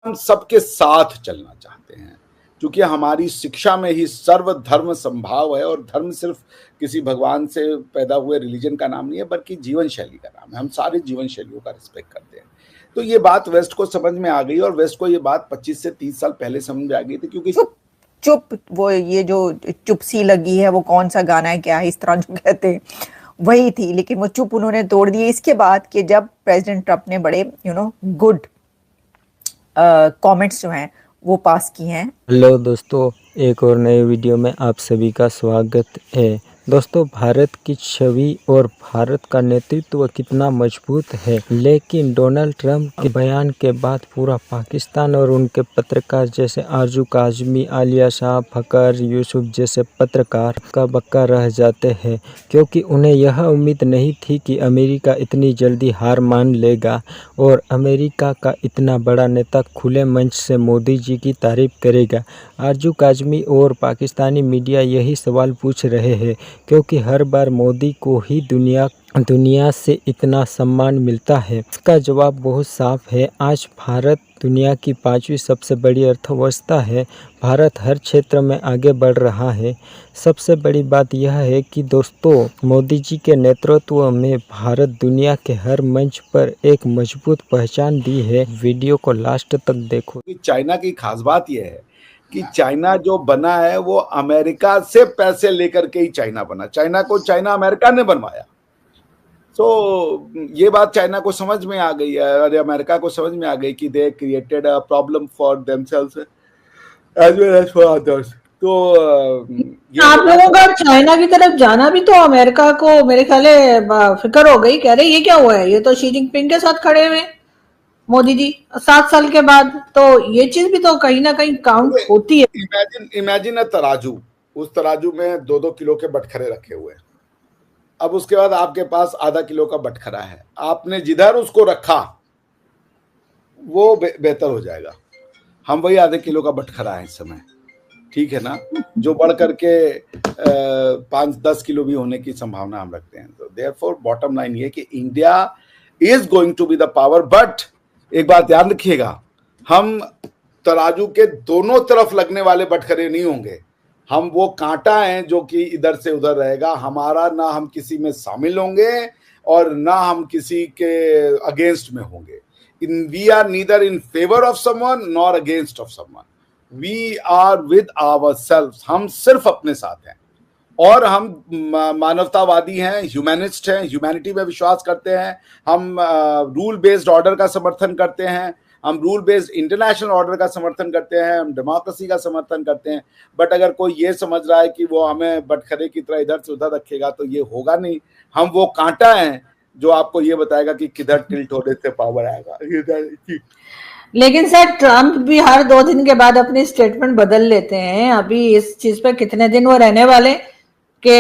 हम सबके साथ चलना चाहते हैं, क्योंकि हमारी शिक्षा में ही सर्वधर्म संभाव है, और धर्म सिर्फ किसी भगवान से पैदा हुए रिलीजन का नाम नहीं है, बल्कि जीवन शैली का नाम है। हम सारे जीवन शैलियों का रिस्पेक्ट करते हैं। तो ये बात वेस्ट को समझ में आ गई, और वेस्ट को ये बात 25 से 30 साल पहले समझ में आ गई थी, क्योंकि चुप वो ये जो चुप सी लगी है, वो कौन सा गाना है, क्या है, इस तरह जो कहते हैं, वही थी। लेकिन वो चुप उन्होंने तोड़ दी इसके बाद कि जब प्रेसिडेंट ट्रंप ने बड़े गुड कमेंट्स जो हैं वो पास किए हैं। हेलो दोस्तों, एक और नए वीडियो में आप सभी का स्वागत है। दोस्तों, भारत की छवि और भारत का नेतृत्व कितना मजबूत है, लेकिन डोनाल्ड ट्रंप के बयान के बाद पूरा पाकिस्तान और उनके पत्रकार जैसे आरजू काजमी, आलिया शाह, फकर यूसुफ जैसे पत्रकार का बक्का रह जाते हैं, क्योंकि उन्हें यह उम्मीद नहीं थी कि अमेरिका इतनी जल्दी हार मान लेगा और अमेरिका का इतना बड़ा नेता खुले मंच से मोदी जी की तारीफ करेगा। आरजू काजमी और पाकिस्तानी मीडिया यही सवाल पूछ रहे हैं, क्योंकि हर बार मोदी को ही दुनिया से इतना सम्मान मिलता है। इसका जवाब बहुत साफ है। आज भारत दुनिया की 5वीं सबसे बड़ी अर्थव्यवस्था है। भारत हर क्षेत्र में आगे बढ़ रहा है। सबसे बड़ी बात यह है कि दोस्तों, मोदी जी के नेतृत्व में भारत दुनिया के हर मंच पर एक मजबूत पहचान दी है। वीडियो को लास्ट तक देखो। चाइना की खास बात यह है कि चाइना जो बना है वो अमेरिका से पैसे लेकर के ही चाइना बना। चाइना को चाइना अमेरिका ने बनवाया। तो ये बात चाइना को समझ में आ गई है, और अमेरिका को समझ में आ गई कि they created a problem for themselves as well as for others. तो आप लोगों का चाइना की तरफ जाना भी तो अमेरिका को मेरे ख्याल फिक्र हो गई। कह रहे ये क्या हुआ है, ये तो शी जिनपिंग के साथ खड़े हुए मोदी जी 7 साल के बाद। तो ये चीज भी तो कहीं ना कहीं काउंट होती है। इमेजिन तराजू, उस तराजू में 2-2 किलो के बटखरे रखे हुए हैं। अब उसके बाद आपके पास आधा किलो का बटखरा है, आपने जिधर उसको रखा वो बेहतर हो जाएगा। हम वही आधे किलो का बटखरा है इस समय, ठीक है ना, जो बढ़ करके 5-10 किलो भी होने की संभावना हम रखते हैं। तो देयरफॉर बॉटम लाइन ये कि India is going to be the power. But एक बात याद रखिएगा, हम तराजू के दोनों तरफ लगने वाले बटखरे नहीं होंगे। हम वो कांटा हैं जो कि इधर से उधर रहेगा हमारा। ना हम किसी में शामिल होंगे और ना हम किसी के अगेंस्ट में होंगे। We are neither in favour of someone nor against of someone. We are with ourselves. हम सिर्फ अपने साथ हैं, और हम मानवतावादी हैं, ह्यूमैनिस्ट हैं, ह्यूमैनिटी में विश्वास करते हैं। हम रूल बेस्ड ऑर्डर का समर्थन करते हैं, हम रूल बेस्ड इंटरनेशनल ऑर्डर का समर्थन करते हैं, हम डेमोक्रेसी का समर्थन करते हैं। बट अगर कोई ये समझ रहा है कि वो हमें बटखरे की तरह इधर से उधर रखेगा, तो ये होगा नहीं। हम वो कांटा हैं जो आपको ये बताएगा कि किधर टिल्ट होने से पावर आएगा। लेकिन सर, ट्रंप भी हर 2 दिन के बाद अपनी स्टेटमेंट बदल लेते हैं। अभी इस चीज पे कितने दिन वो रहने वाले कि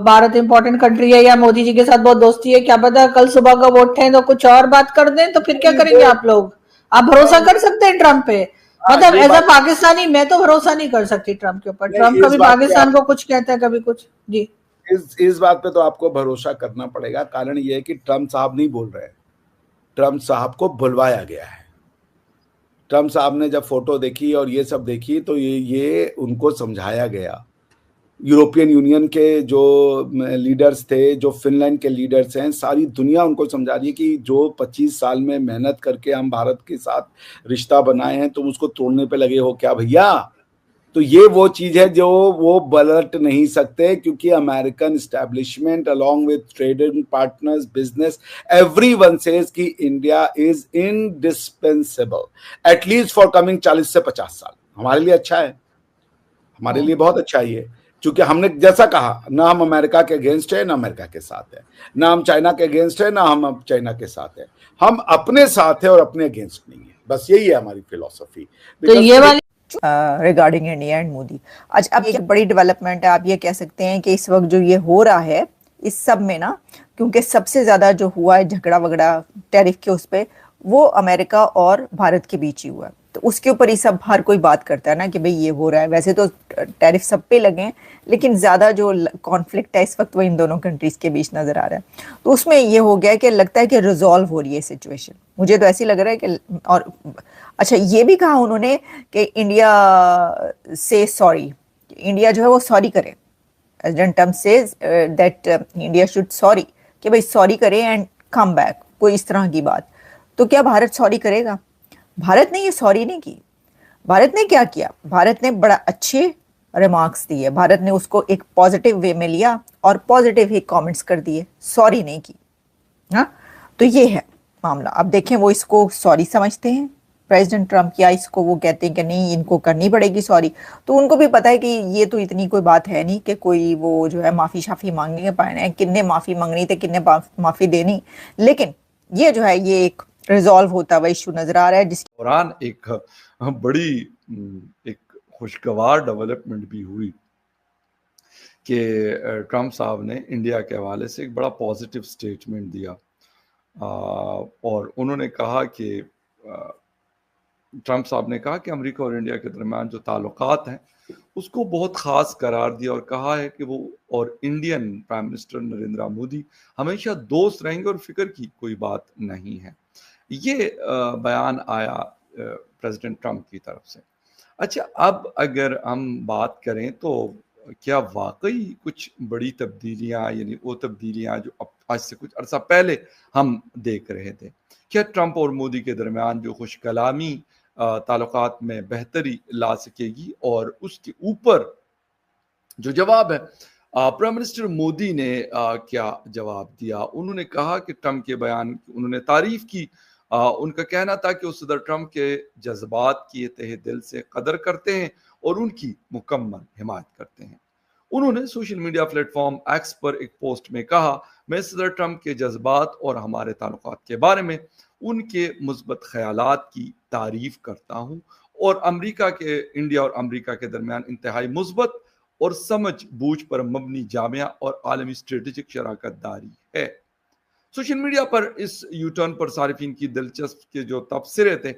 भारत इंपॉर्टेंट कंट्री है या मोदी जी के साथ बहुत दोस्ती है, क्या पता कल सुबह का वोट है तो कुछ और बात कर दें, तो फिर क्या करेंगे आप लोग? आप भरोसा कर सकते हैं ट्रंप पे? मतलब एज अ पाकिस्तानी मैं तो भरोसा नहीं कर सकती ट्रंप के ऊपर। ट्रंप कभी पाकिस्तान को कुछ कहता है, कभी कुछ। जी, इस बात पे तो आपको भरोसा करना पड़ेगा। कारण ये है कि ट्रंप साहब नहीं बोल रहे हैं, ट्रंप साहब को बुलवाया गया है। ट्रंप साहब ने जब फोटो देखी और ये सब देखी, तो ये उनको समझाया गया। यूरोपियन यूनियन के जो लीडर्स थे, जो फिनलैंड के लीडर्स हैं, सारी दुनिया उनको समझा रही है कि जो 25 साल में मेहनत करके हम भारत के साथ रिश्ता बनाए हैं, तुम उसको तोड़ने पे लगे हो क्या भैया? तो ये वो चीज है जो वो पलट नहीं सकते, क्योंकि American establishment along with trading partners, business, everyone says कि India is indispensable at least for coming 40 से 50 साल। हमारे लिए अच्छा है, हमारे लिए बहुत अच्छा ही है, क्योंकि हमने जैसा कहा, ना हम अमेरिका के अगेंस्ट है ना अमेरिका के साथ है, ना हम चाइना के अगेंस्ट है ना हम चाइना के साथ है। हम अपने साथ है और अपने अगेंस्ट नहीं है। बस यही है हमारी फिलॉसफी। तो ये वाली रिगार्डिंग इंडिया एंड मोदी। आज अब एक बड़ी डेवलपमेंट है, आप ये कह सकते हैं कि इस वक्त जो ये हो रहा है इस सब में ना, क्योंकि सबसे ज्यादा जो हुआ है झगड़ा वगड़ा टैरिफ के उस पे, वो अमेरिका और भारत के बीच ही हुआ है। तो उसके ऊपर ही सब हर कोई बात करता है ना कि भाई ये हो रहा है। वैसे तो टैरिफ सब पे लगे हैं, लेकिन ज़्यादा जो कॉन्फ्लिक्ट है इस वक्त वो इन दोनों कंट्रीज़ के बीच नज़र आ रहा है। तो उसमें ये हो गया कि लगता है कि रिजॉल्व हो रही है सिचुएशन, मुझे तो ऐसी लग रहा है कि। और अच्छा, ये भी कहा उन्होंने कि इंडिया से सॉरी, इंडिया जो है वो सॉरी करे। President Trump says that India should sorry, कि भाई सॉरी करे एंड कम बैक, कोई इस तरह की बात। तो क्या भारत सॉरी करेगा? भारत ने ये सॉरी नहीं की। भारत ने क्या किया? भारत ने बड़ा अच्छे रिमार्क्स दिए, भारत ने उसको एक पॉजिटिव वे में लिया और पॉजिटिव ही कमेंट्स कर दिए, सॉरी नहीं की। हाँ, तो ये है मामला। अब देखें वो इसको सॉरी समझते हैं प्रेसिडेंट ट्रम्प, या इसको वो कहते हैं कि नहीं इनको करनी पड़ेगी सॉरी। तो उनको भी पता है कि ये तो इतनी कोई बात है नहीं कि कोई वो जो है माफ़ी शाफ़ी मांगेंगे, पाए किन्ने माफ़ी मांगनी थे, किन्ने माफ़ी देनी। लेकिन ये जो है ये एक रिजॉल्व होता हुआ इशू नजर आ रहा है, जिसके दौरान एक बड़ी एक खुशगवार डेवलपमेंट भी हुई कि ट्रम्प साहब ने इंडिया के हवाले से एक बड़ा पॉजिटिव स्टेटमेंट दिया और उन्होंने कहा कि ट्रम्प साहब ने कहा कि अमेरिका और इंडिया के दरमियान जो ताल्लुकात हैं उसको बहुत ख़ास करार दिया और कहा है कि वो और Indian prime minister Narendra Modi हमेशा दोस्त रहेंगे और फिक्र की कोई बात नहीं है। ये बयान आया प्रेसिडेंट ट्रम्प की तरफ से। अच्छा, अब अगर हम बात करें तो क्या वाकई कुछ बड़ी तब्दीलियां, यानी वो तब्दीलियां जो आज से कुछ अरसा पहले हम देख रहे थे, क्या ट्रम्प और मोदी के दरमियान जो खुश कलामी ताल्लुकात में बेहतरी ला सकेगी? और उसके ऊपर जो जवाब है, प्राइम मिनिस्टर मोदी ने क्या जवाब दिया? उन्होंने कहा कि ट्रम्प के बयान उन्होंने तारीफ की। उनका कहना था कि वो सदर ट्रम्प के जज्बात की तहे दिल से कदर करते हैं और उनकी मुकम्मल हिमायत करते हैं। उन्होंने सोशल मीडिया प्लेटफॉर्म एक्स पर एक पोस्ट में कहा, मैं सदर ट्रम्प के जज्बात और हमारे ताल्लुकात के बारे में उनके मुस्बत ख्यालात की तारीफ करता हूँ और इंडिया और अमेरिका के दरमियान इंतहाई मुस्बत और समझ बूझ पर मबनी जामिया और आलमी स्ट्रेटेजिक शराकत दारी है। सोशल मीडिया पर इस यूटर्न पर सारिफिन की दिलचस्प के जो तबसरे थे